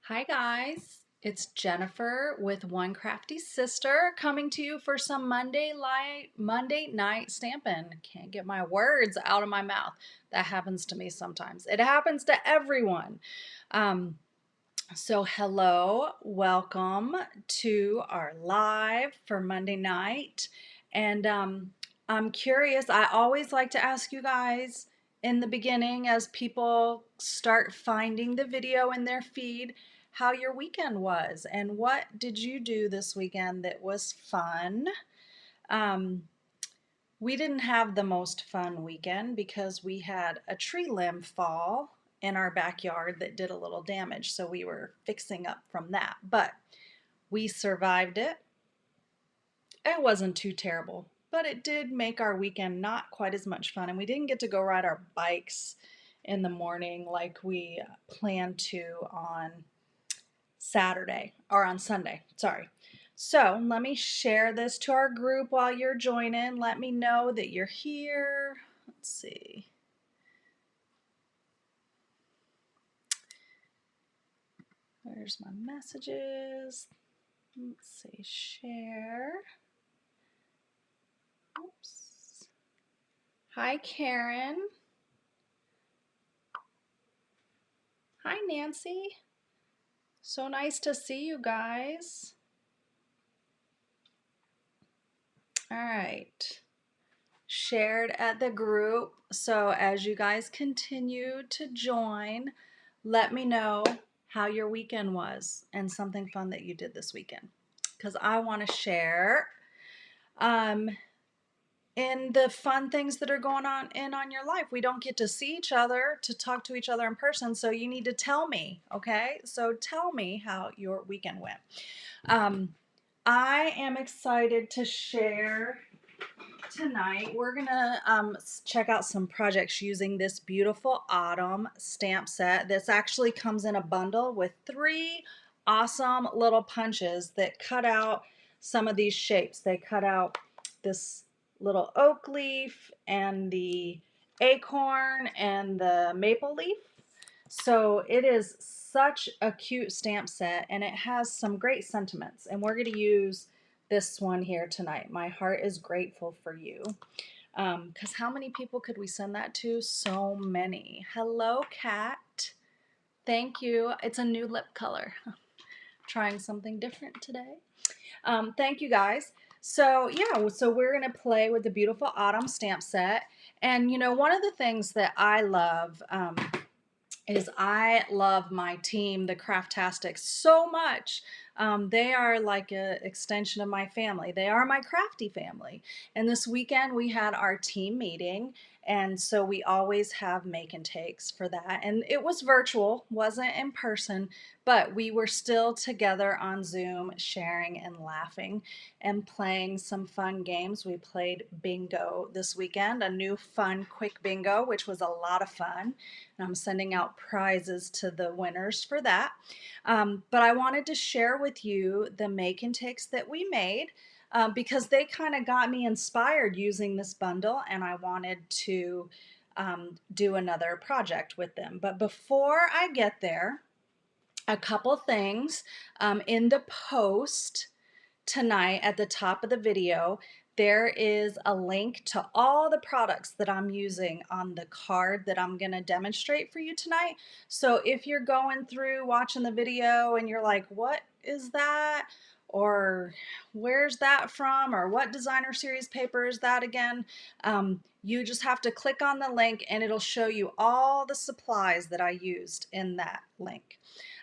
Hi guys, it's Jennifer with One Crafty Sister coming to you for some Monday night stamping. Can't get my words out of my mouth. That happens to me sometimes. It happens to everyone. So hello, welcome to our live for Monday night. And I'm curious, I always like to ask you guys in the beginning as people start finding the video in their feed how your weekend was and what did you do this weekend that was fun. Um, we didn't have the most fun weekend because we had a tree limb fall in our backyard that did a little damage, so we were fixing up from that. But we survived it. It wasn't too terrible, but it did make our weekend not quite as much fun, and we didn't get to go ride our bikes in the morning like we planned to on Saturday or on Sunday. Sorry. So let me share this to our group while you're joining. Let me know that you're here. Let's see. Where's my messages? Let's see, share. Oops. Hi, Karen. Hi, Nancy. So nice to see you guys. All right. Shared at the group. So as you guys continue to join, let me know how your weekend was and something fun that you did this weekend, because I want to share in the fun things that are going on on your life. We don't get to see each other, to talk to each other in person, so you need to tell me, okay? So tell me how your weekend went. I am excited to share tonight. We're gonna check out some projects using this beautiful autumn stamp set. This actually comes in a bundle with 3 awesome little punches that cut out some of these shapes. They cut out this little oak leaf and the acorn and the maple leaf. So it is such a cute stamp set, and it has some great sentiments, and we're going to use this one here tonight. My heart is grateful for you. Because how many people could we send that to? So many. Hello, Kat. Thank you. It's a new lip color. Trying something different today. Thank you, guys. So yeah, so we're going to play with the beautiful autumn stamp set. And you know, one of the things that I love is I love my team, the CRAFTastics, so much. They are like an extension of my family. They are my crafty family. And this weekend we had our team meeting, and so we always have make and takes for that. And it was virtual, wasn't in person, but we were still together on Zoom, sharing and laughing and playing some fun games. We played bingo this weekend, a new fun quick bingo, which was a lot of fun. And I'm sending out prizes to the winners for that. But I wanted to share with you the make and takes that we made because they kind of got me inspired using this bundle, and I wanted to do another project with them. But before I get there, a couple things in the post tonight at the top of the video. There is a link to all the products that I'm using on the card that I'm going to demonstrate for you tonight. So if you're going through watching the video and you're like, what is that? Or where's that from? Or what designer series paper is that again? You just have to click on the link and it'll show you all the supplies that I used in that link.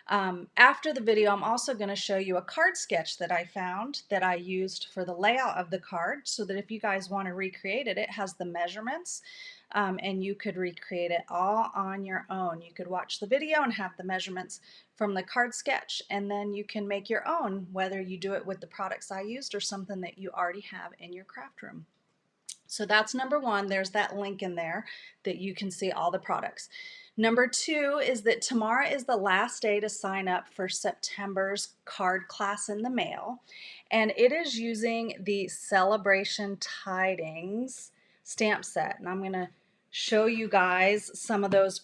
After the video, I'm also going to show you a card sketch that I found that I used for the layout of the card, so that if you guys want to recreate it, it has the measurements and you could recreate it all on your own. You could watch the video and have the measurements from the card sketch, and then you can make your own, whether you do it with the products I used or something that you already have in your craft room. So that's number one. There's that link in there that you can see all the products. Number two is that tomorrow is the last day to sign up for September's card class in the mail. And it is using the Celebration Tidings stamp set. And I'm going to show you guys some of those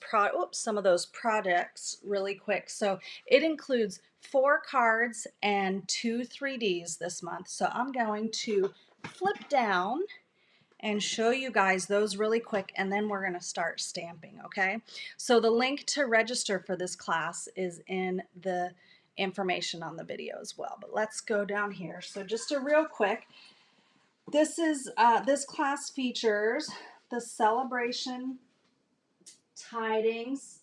projects really quick. So it includes 4 cards and 2 3Ds this month. So I'm going to flip down and show you guys those really quick, and then we're going to start stamping, okay? So the link to register for this class is in the information on the video as well. But let's go down here. So just a real quick, this class features the Celebration Tidings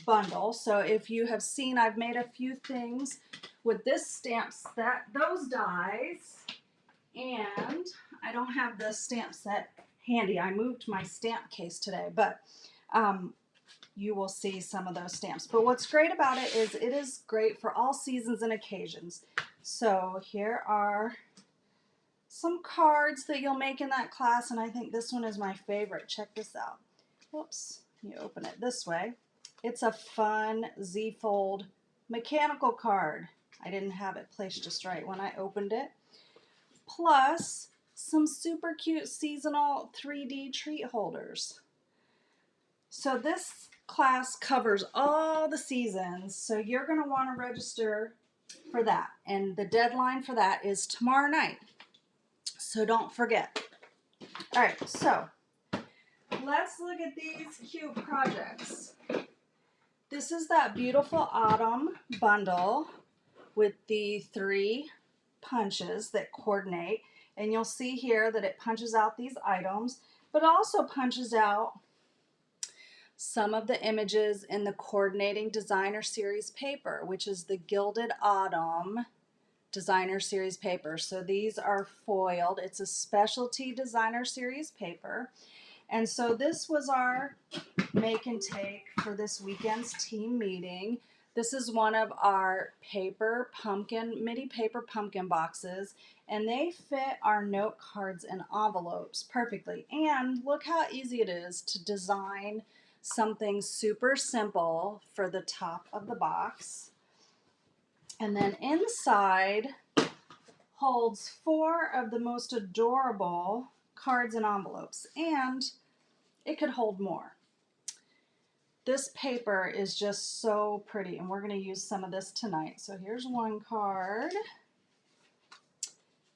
bundle. So if you have seen, I've made a few things with this stamp set, those dies, and I don't have the stamp set handy. I moved my stamp case today, but you will see some of those stamps. But what's great about it is great for all seasons and occasions. So here are some cards that you'll make in that class, and I think this one is my favorite. Check this out. Whoops, you open it this way. It's a fun Z-fold mechanical card. I didn't have it placed just right when I opened it. Plus some super cute seasonal 3D treat holders. So this class covers all the seasons, so you're going to want to register for that, and the deadline for that is tomorrow night, so don't forget. All right, so let's look at these cute projects. This is that beautiful autumn bundle with the 3 punches that coordinate, and you'll see here that it punches out these items, but also punches out some of the images in the coordinating designer series paper, which is the Gilded Autumn designer series paper. So these are foiled. It's a specialty designer series paper. And so this was our make and take for this weekend's team meeting. This is one of our midi paper pumpkin boxes, and they fit our note cards and envelopes perfectly. And look how easy it is to design something super simple for the top of the box. And then inside holds 4 of the most adorable cards and envelopes, and it could hold more. This paper is just so pretty, and we're going to use some of this tonight. So here's one card,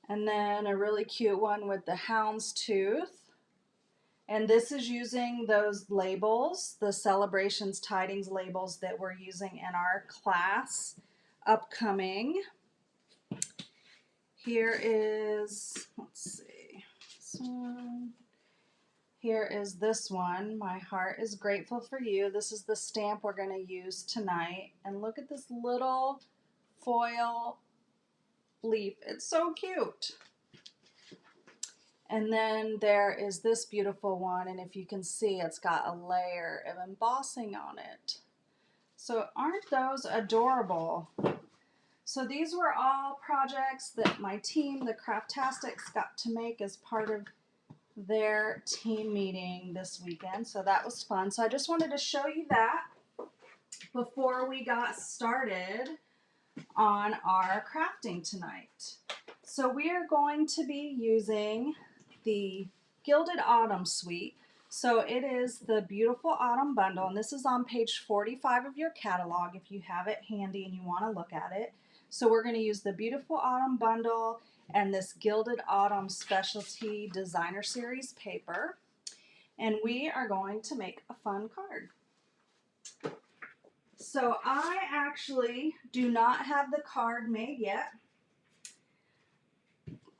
and then a really cute one with the houndstooth. And this is using those labels, the Celebrations Tidings labels that we're using in our class upcoming. Here is, let's see, this one. Here is this one, My Heart is Grateful for You. This is the stamp we're going to use tonight. And look at this little foil leaf. It's so cute. And then there is this beautiful one, and if you can see, it's got a layer of embossing on it. So aren't those adorable? So these were all projects that my team, the CRAFTastics, got to make as part of their team meeting this weekend. So that was fun. So I just wanted to show you that before we got started on our crafting tonight. So we are going to be using the Gilded Autumn Suite. So it is the Beautiful Autumn Bundle, and this is on page 45 of your catalog if you have it handy and you want to look at it. So we're going to use the Beautiful Autumn Bundle and this Gilded Autumn Specialty Designer Series paper, and we are going to make a fun card. So I actually do not have the card made yet.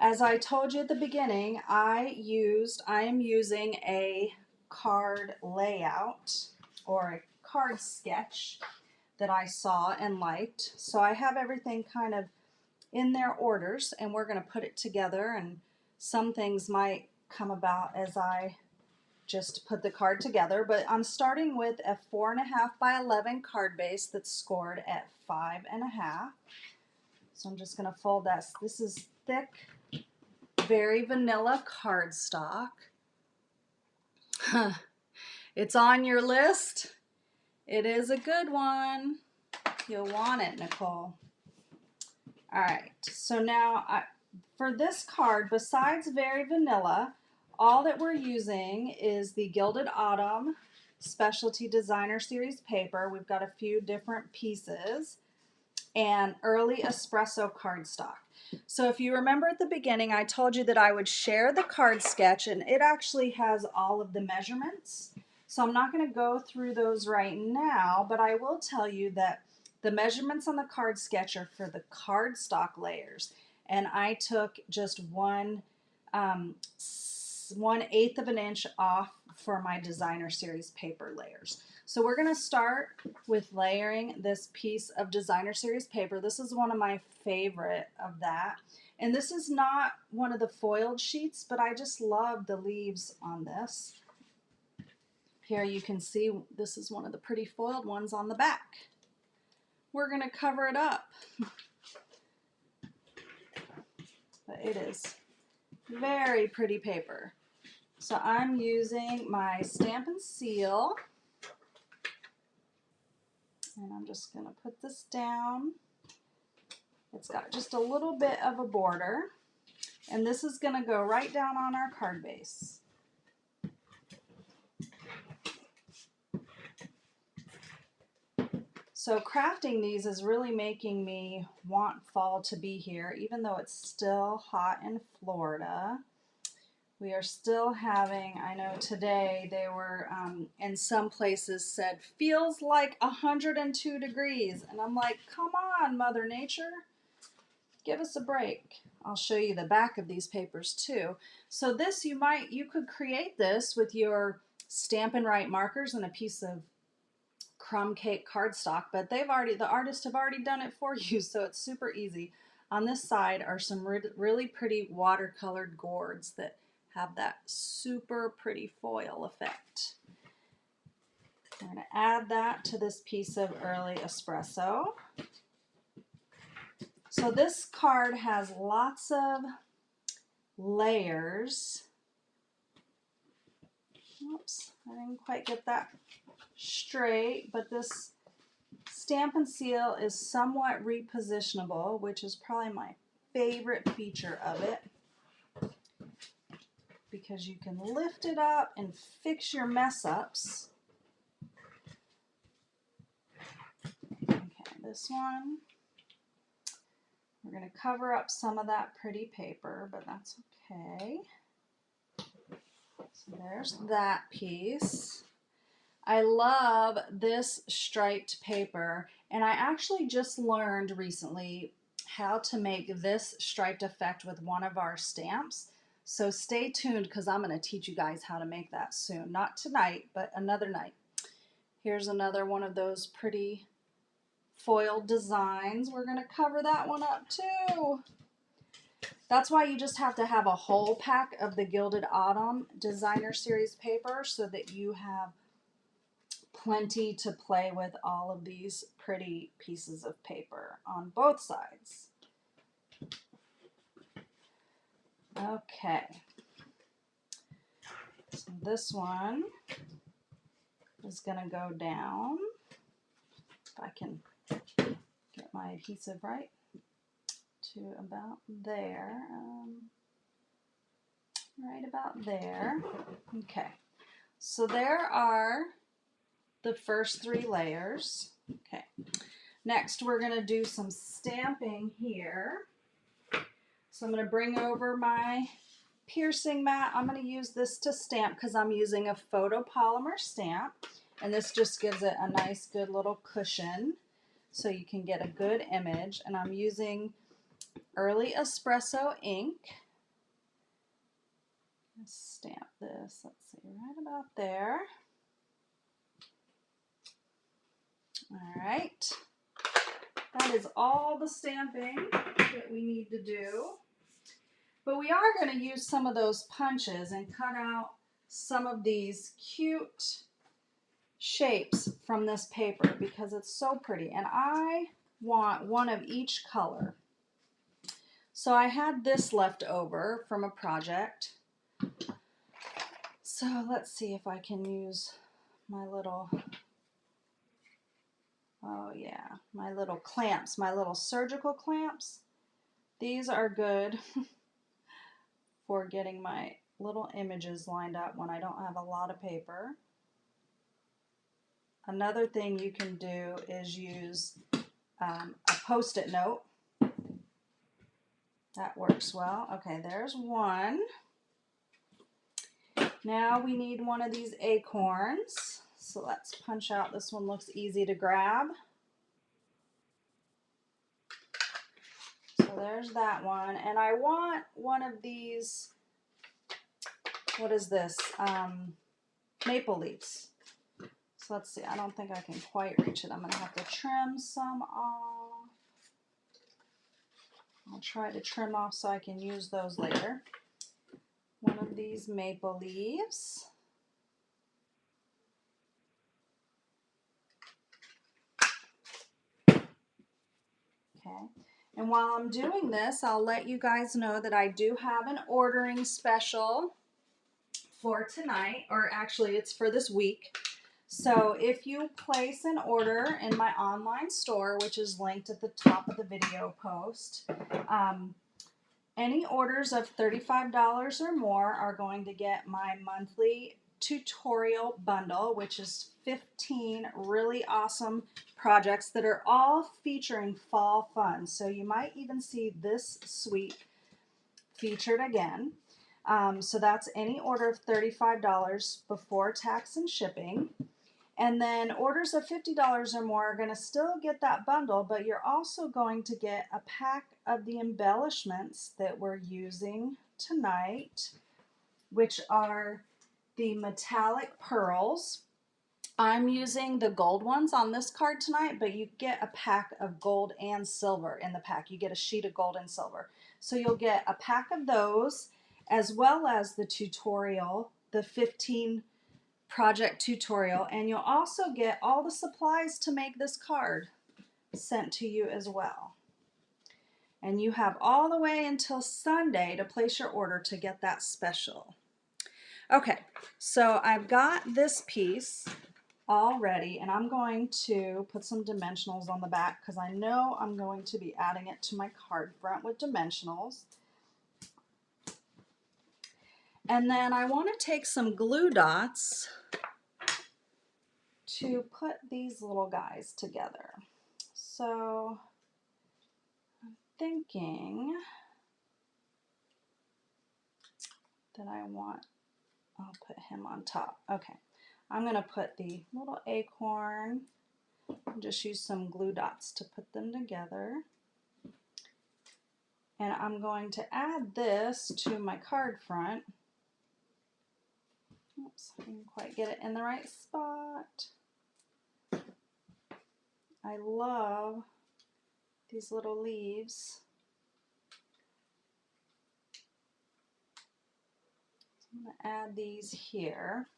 As I told you at the beginning, I am using a card layout or a card sketch that I saw and liked. So I have everything kind of in their orders, and we're going to put it together, and some things might come about as I just put the card together. But I'm starting with a 4.5 by 11 card base that's scored at 5.5. So I'm just going to fold that. This is thick, very vanilla cardstock. It's on your list. It is a good one. You'll want it, Nicole. All right, so now for this card, besides very vanilla, all that we're using is the Gilded Autumn Specialty Designer Series paper. We've got a few different pieces and early espresso cardstock. So if you remember at the beginning, I told you that I would share the card sketch, and it actually has all of the measurements. So I'm not going to go through those right now, but I will tell you that the measurements on the card sketch are for the cardstock layers. And I took just 1/8 of an inch off for my designer series paper layers. So we're going to start with layering this piece of designer series paper. This is one of my favorite of that. And this is not one of the foiled sheets, but I just love the leaves on this. Here you can see this is one of the pretty foiled ones on the back. We're going to cover it up. But it is very pretty paper. So I'm using my Stamp and Seal, and I'm just going to put this down. It's got just a little bit of a border, and this is going to go right down on our card base. So crafting these is really making me want fall to be here, even though it's still hot in Florida. We are still having, I know today they were in some places said, feels like 102 degrees. And I'm like, come on, Mother Nature, give us a break. I'll show you the back of these papers too. So this, you could create this with your Stampin' Write markers and a piece of crumb cake cardstock, but the artists have already done it for you, so it's super easy. On this side are some really pretty watercolored gourds that have that super pretty foil effect. I'm going to add that to this piece of early espresso. So this card has lots of layers. Oops, I didn't quite get that straight, but this Stamp and Seal is somewhat repositionable, which is probably my favorite feature of it, because you can lift it up and fix your mess ups. Okay, this one, we're going to cover up some of that pretty paper, but that's okay. So there's that piece. I love this striped paper, and I actually just learned recently how to make this striped effect with one of our stamps. So stay tuned, because I'm going to teach you guys how to make that soon. Not tonight, but another night. Here's another one of those pretty foiled designs. We're going to cover that one up too. That's why you just have to have a whole pack of the Gilded Autumn Designer Series paper, so that you have plenty to play with all of these pretty pieces of paper on both sides. Okay, so this one is going to go down, if I can get my adhesive right, to about there, right about there. Okay, so there are the first 3 layers. Okay, next we're going to do some stamping here. So I'm going to bring over my piercing mat. I'm going to use this to stamp because I'm using a photopolymer stamp, and this just gives it a nice good little cushion so you can get a good image. And I'm using early espresso ink. Let's stamp this, let's see, right about there. All right, that is all the stamping that we need to do. But we are going to use some of those punches and cut out some of these cute shapes from this paper because it's so pretty. And I want one of each color. So I had this left over from a project. So let's see if I can use my little, oh yeah, my little clamps, my little surgical clamps. These are good for getting my little images lined up when I don't have a lot of paper. Another thing you can do is use a post-it note. That works well. Okay, there's one. Now we need one of these acorns. So let's punch out. This one looks easy to grab. So there's that one. And I want one of these, what is this? Maple leaves. So let's see. I don't think I can quite reach it. I'm going to have to trim some off. I'll try to trim off so I can use those later. One of these maple leaves. Okay. And while I'm doing this, I'll let you guys know that I do have an ordering special for tonight, or actually it's for this week. So if you place an order in my online store, which is linked at the top of the video post, any orders of $35 or more are going to get my monthly tutorial bundle, which is 15 really awesome projects that are all featuring fall fun. So you might even see this suite featured again. So that's any order of $35 before tax and shipping. And then orders of $50 or more are going to still get that bundle, but you're also going to get a pack of the embellishments that we're using tonight, which are the metallic pearls. I'm using the gold ones on this card tonight, but you get a pack of gold and silver in the pack. You get a sheet of gold and silver. So you'll get a pack of those, as well as the tutorial, the 15 project tutorial, and you'll also get all the supplies to make this card sent to you as well. And you have all the way until Sunday to place your order to get that special. Okay, so I've got this piece all ready, and I'm going to put some dimensionals on the back because I know I'm going to be adding it to my card front with dimensionals. And then I want to take some glue dots to put these little guys together. So I'm thinking that I'll put him on top. Okay, I'm going to put the little acorn and just use some glue dots to put them together. And I'm going to add this to my card front. Oops, I didn't quite get it in the right spot. I love these little leaves. So I'm going to add these here.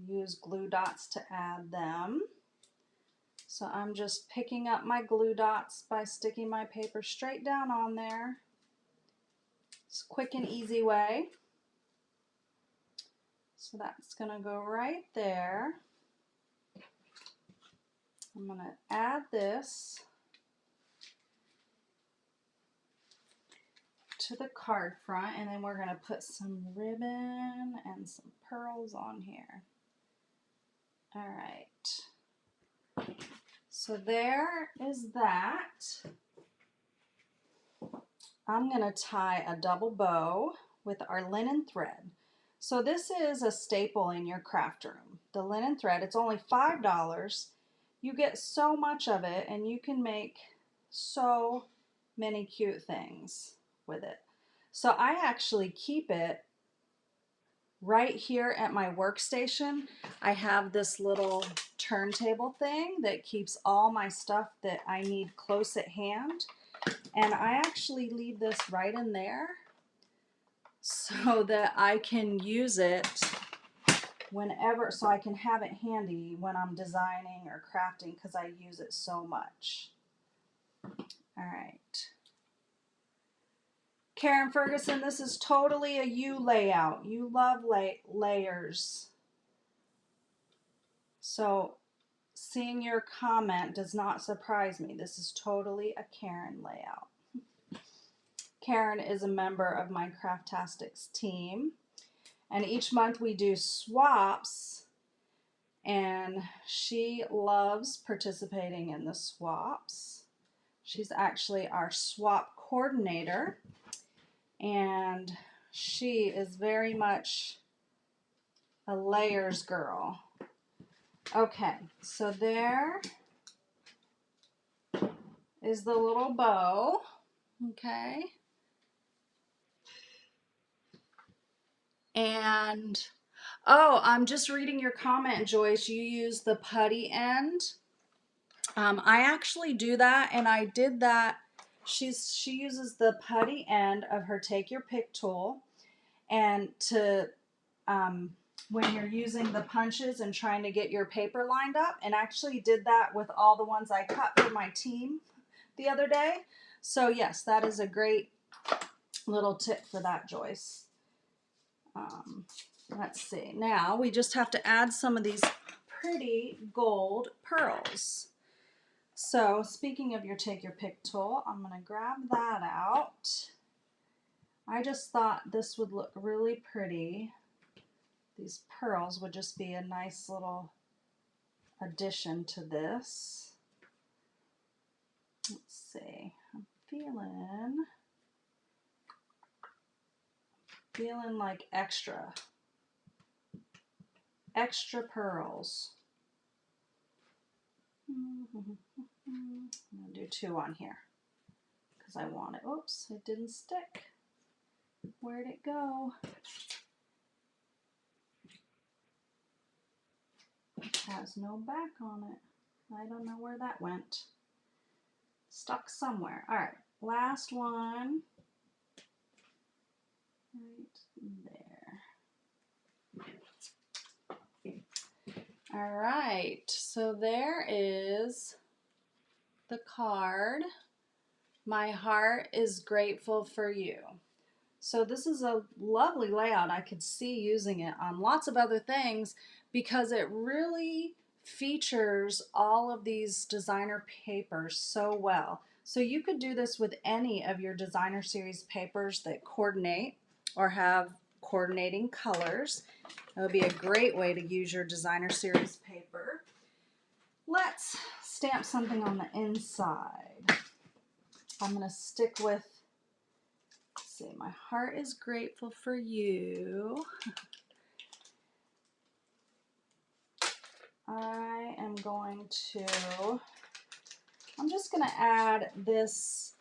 Use glue dots to add them. So I'm just picking up my glue dots by sticking my paper straight down on there. It's a quick and easy way. So that's going to go right there. I'm going to add this to the card front, and then we're going to put some ribbon and some pearls on here. All right. So there is that. I'm going to tie a double bow with our linen thread. So this is a staple in your craft room. The linen thread, it's only $5. You get so much of it, and you can make so many cute things with it. So I actually keep it right here at my workstation. I have this little turntable thing that keeps all my stuff that I need close at hand. And I actually leave this right in there so that I can use it whenever, so I can have it handy when I'm designing or crafting because I use it so much. All right. Karen Ferguson, this is totally a you layout. You love layers. So seeing your comment does not surprise me. This is totally a Karen layout. Karen is a member of my CRAFTastics team, and each month we do swaps, and she loves participating in the swaps. She's actually our swap coordinator, and she is very much a layers girl. Okay, so there is the little bow. Okay. And, oh, I'm just reading your comment, Joyce. You use the putty end. I actually do that, and I did that. She uses the putty end of her Take Your Pick tool, and to when you're using the punches and trying to get your paper lined up, and actually did that with all the ones I cut for my team the other day. So yes, that is a great little tip for that, Joyce. Let's see. Now we just have to add some of these pretty gold pearls. So speaking of your Take Your Pick tool, I'm going to grab that out. I just thought this would look really pretty. These pearls would just be a nice little addition to this. Let's see. I'm feeling like extra pearls. I'm going to do 2 on here because I want it. Oops, it didn't stick. Where'd it go? It has no back on it. I don't know where that went. Stuck somewhere. All right, last one. Right there. All right, so there is the card. My heart is grateful for you. So this is a lovely layout. I could see using it on lots of other things because it really features all of these designer papers so well. So you could do this with any of your designer series papers that coordinate or have coordinating colors. That would be a great way to use your designer series paper. Let's stamp something on the inside. I'm going to stick with, let's see, my heart is grateful for you. I'm just going to add this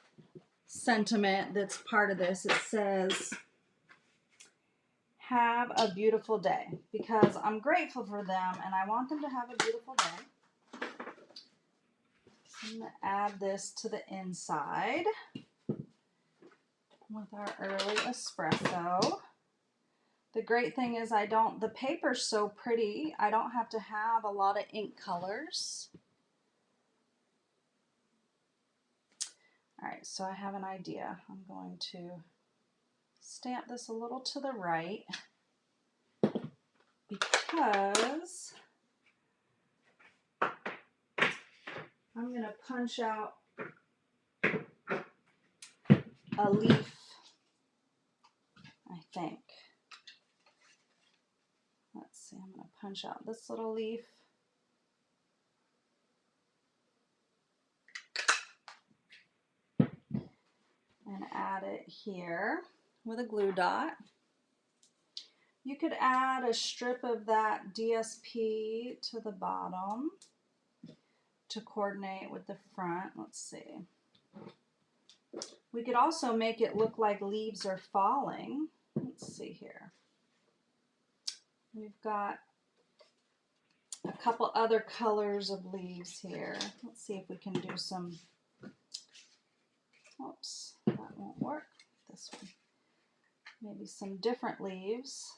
sentiment that's part of this. It says, have a beautiful day, because I'm grateful for them and I want them to have a beautiful day. So I'm going to add this to the inside with our early espresso. The great thing is the paper's so pretty, I don't have to have a lot of ink colors. All right, so I have an idea. I'm going to stamp this a little to the right because I'm going to punch out a leaf, I think. Let's see, I'm going to punch out this little leaf. And add it here with a glue dot. You could add a strip of that DSP to the bottom to coordinate with the front. Let's see. We could also make it look like leaves are falling. Let's see here. We've got a couple other colors of leaves here. Let's see if we can do some, oops, that won't work. This one. Maybe some different leaves.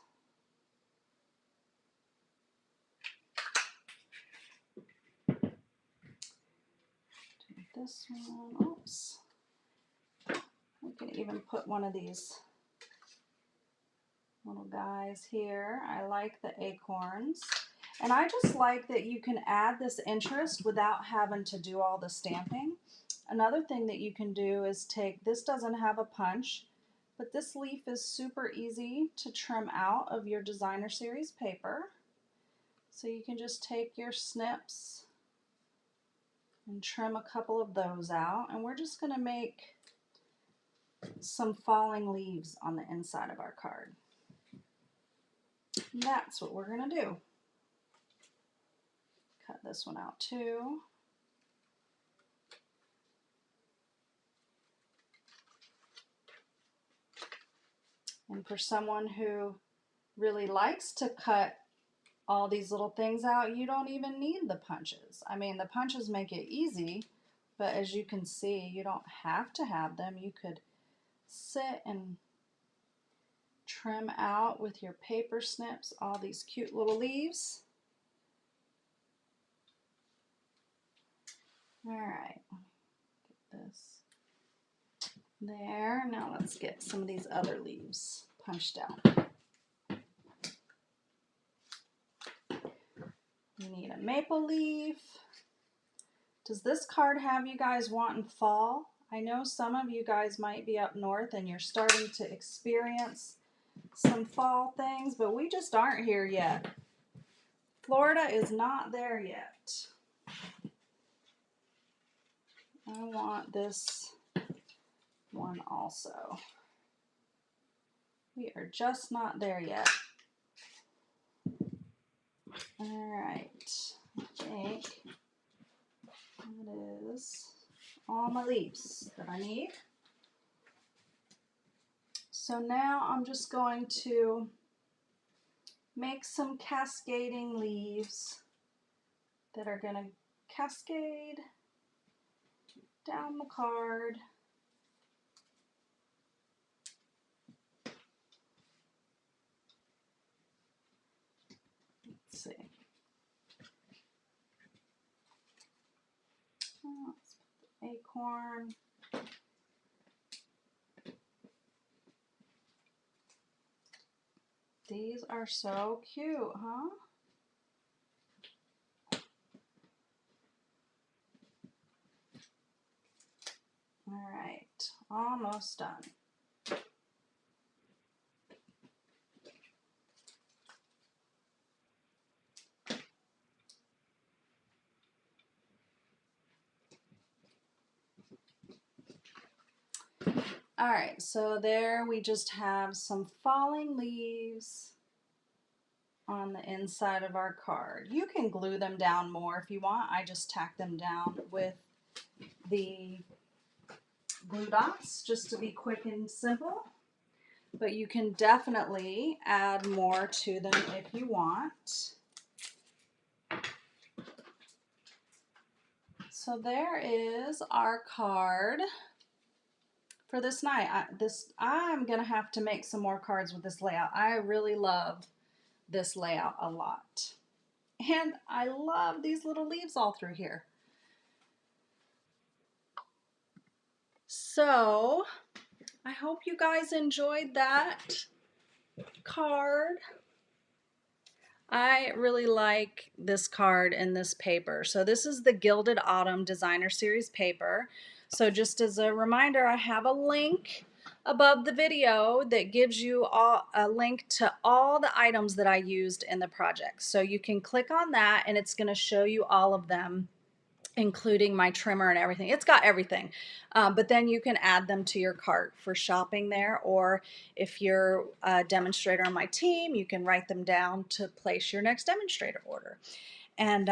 This one, oops. We can even put one of these little guys here. I like the acorns. And I just like that you can add this interest without having to do all the stamping. Another thing that you can do is take, this doesn't have a punch, but this leaf is super easy to trim out of your designer series paper. So you can just take your snips and trim a couple of those out, and we're just going to make some falling leaves on the inside of our card. And that's what we're going to do. Cut this one out too. And for someone who really likes to cut all these little things out, you don't even need the punches. I mean, the punches make it easy, but as you can see, you don't have to have them. You could sit and trim out with your paper snips all these cute little leaves. All right, get this there. Now let's get some of these other leaves punched out. We need a maple leaf. Does this card have you guys wanting fall? I know some of you guys might be up north and you're starting to experience some fall things, but we just aren't here yet. Florida is not there yet. I want this one also. We are just not there yet. All right, I think that is all my leaves that I need. So now I'm just going to make some cascading leaves that are going to cascade down the card. Let's see. Let's put the acorn. These are so cute, huh? All right, almost done. All right, so there we just have some falling leaves on the inside of our card. You can glue them down more if you want. I just tack them down with the glue dots just to be quick and simple. But you can definitely add more to them if you want. So there is our card for this night. I'm gonna have to make some more cards with this layout. I really love this layout a lot. And I love these little leaves all through here. So I hope you guys enjoyed that card. I really like this card and this paper. So this is the Gilded Autumn Designer Series paper. So just as a reminder, I have a link above the video that gives you a link to all the items that I used in the project. So you can click on that and it's going to show you all of them, including my trimmer and everything. It's got everything, but then you can add them to your cart for shopping there, or if you're a demonstrator on my team, you can write them down to place your next demonstrator order. And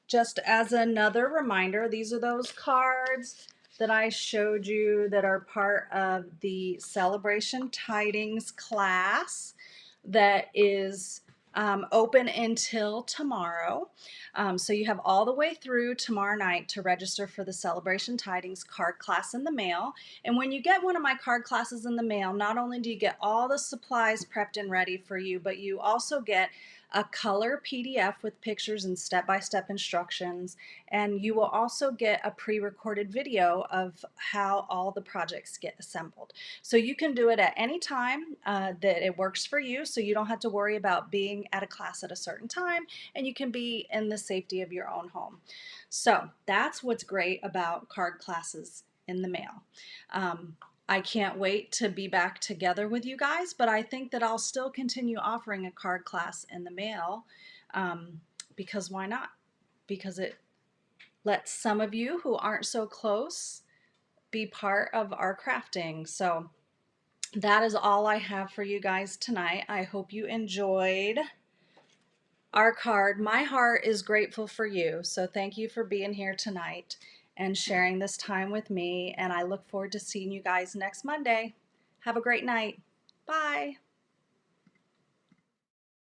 just as another reminder, these are those cards that I showed you that are part of the Celebration Tidings class that is open until tomorrow. So you have all the way through tomorrow night to register for the Celebration Tidings card class in the mail. And when you get one of my card classes in the mail, not only do you get all the supplies prepped and ready for you, but you also get a color PDF with pictures and step-by-step instructions, and you will also get a pre-recorded video of how all the projects get assembled. So you can do it at any time that it works for you, so you don't have to worry about being at a class at a certain time, and you can be in the safety of your own home. So that's what's great about card classes in the mail. I can't wait to be back together with you guys, but I think that I'll still continue offering a card class in the mail because why not? Because it lets some of you who aren't so close be part of our crafting. So that is all I have for you guys tonight. I hope you enjoyed our card. My heart is grateful for you. So thank you for being here tonight and sharing this time with me. And I look forward to seeing you guys next Monday. Have a great night. Bye.